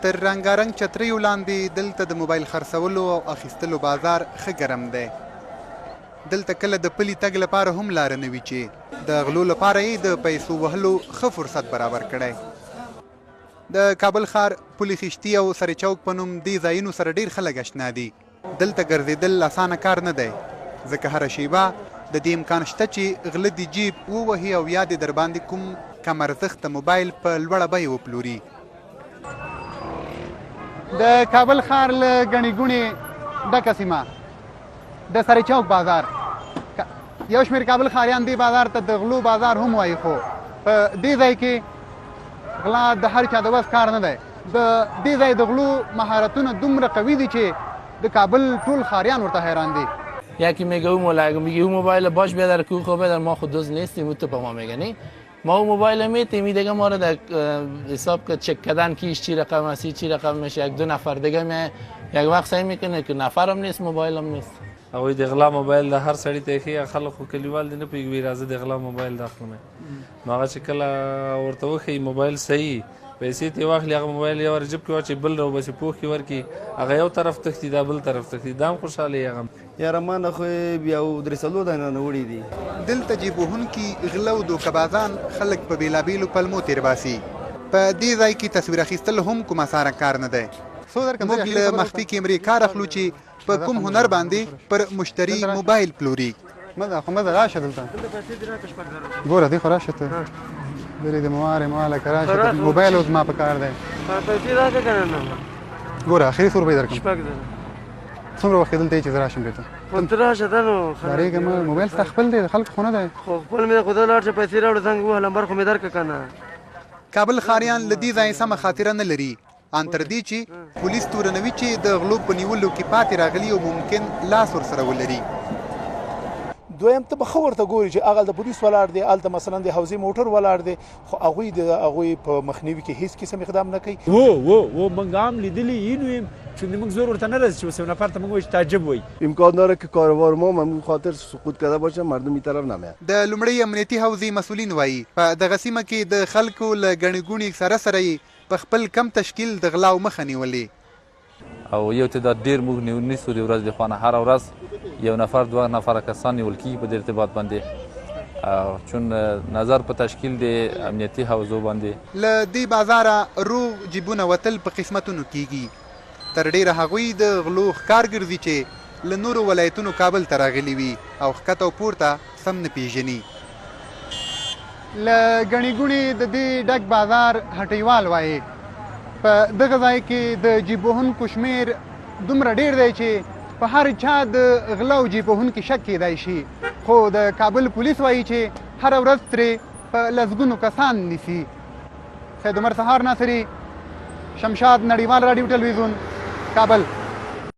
تر رنګارنګ چتریو لاندې دلته د موبایل خرڅولو او اخیستلو بازار ښه ګرم دی. دلته کله د پلي تګ لپاره هم لاره نه وي چې د غلو لپاره یې د پیسو وهلو ښه فرصت برابر کړی. د کابل ښار پل خشتي او سر چوک په نوم دې ځایونو سره ډېر خلک اشنا دي. دلته ګرځېدل اسانه کار نه دی، ځکه هره شیبه د دې امکان شته چې غله دې جیب ووهي او یا دې درباندې کوم کم ارزښته موبایل په لوړه بیه وپلوري. د کابل ښار له ګڼې ګوڼې ډکه سیمه د سر چوک بازار، یو شمېر کابل ښاریان دې بازار ته د غلو بازار هم وایي، خو په دې ځای کې غلا د هر چا د وس کار نه دی. د دې ځای د غلو مهارتونه دومره قوي دي چې د کابل ټول ښاریان ورته حیران دي. یکی میگه اون میگه اون موبایل باش بیادر کو خوبه در ما خود دوز نیستیم تو به ما میگنی ما اون موبایل میتیم دیگه ما رو در حساب که چک کردن کیش چی رقم است چی رقم میشه، یک دو نفر دیگه می یک وقت سعی میکنه که نفرم نیست موبایلم نیست. اوی د غلا موبایل د هر سړی ته خي خلکو کلیوال دي نه پیږي راځي د غلا موبایل داخله نو هغه چې کله ورته وخی موبایل صحیح پیسې تی واخلي هغه موبایل یو ورجب کې واچي بل رو بس پوخ کې ورکی هغه یو طرف تختی دا بل طرف تختی دام خوشاله هغه یاره ما خو بیا درسلو دا نه وړي دي. دلته جیبوهونکي غله او دوکبازان خلک په بېلابېلو پلمو تیر باسي. په دې ځای کې تصویر اخیستل هم کوم اسانه کار نه دی. موږ له مخفي کیمرې کار اخلو چې په کوم هنر باندې پر مشتری موبایل پلوري. ماذا راشه دلته ګوره دی خو راشه ته لرې د مواله که راشه موبایل اوس ما په کار دی پیسې راکړه که نه ګوره اخري څو روپۍ درکړم شپږ زره څومره وخت دلته یې چې زه راشم بېرته خو ته راشه ته نو ډارېږه مه موبایل ستا خپل دی د خلکو خو نه دی خو خپل مې خو ته لاړ شه پیسې راوړه څنګه ووهه لمبر خو مې درکړه که نه. کابل ښاریان له دې ځایه سمه خاطره نه لري، ان تر دې چې پولیس تورنوي چې د غلو په نیولو کې پاتې راغلي او ممکن لاس ورسره ولري. دویم ته به ښه ورته ګوري چې هغه د پولیس ولاړ دی، هلته مثلا د حوزې موټر ولاړ دی، خو هغوی په مخنیوي کې هیڅ قسم اقدام نه کوي. و موږ هم لیدلي اینو یم چې موږ زور ورته نه رسي چې یو نفر ته موږ وایي تعجب وایي. امکان داره که کاروبار ما همون خاطر سقوط کرده باشه مردم این طرف نمیاد. د لومړی امنیتي حوزې مسؤلین وایي په دغه سیمه کې د خلکو له ګڼې ګوڼې سره سره یې په خپل کم تشکیل د غلاو مخه نیولې. او یو تعداد ډېر موږ نیسو د ورځ د خوا نه هره ورځ یو نفر دوه نفره کسان نیول کېږي په دې ارتباط باندې چون نظر په تشکیل د امنیتي حوزو باندې. له دې بازاره روغ جیبونه وتل په قسمتونو کېږي. تر ډېره هغوی د غلو ښکار ګرځي چې له نورو ولایتونو کابل ته راغلي وي او ښکته او پورته سم نه پېژني. له ګڼې ګوڼې د دې ډک بازار هټیوال وایي په دغه ځای کې د جیبوهونکو شمېر دومره ډېر دی چې په هر چا د غلا او جیبوهونکي شک کېدای شي، خو د کابل پولیس وایي چې هره ورځ ترې په لسګونو کسان نیسي. سید عمر سهار ناصري، شمشاد نړیوال راډیو ټلویزیون، کابل.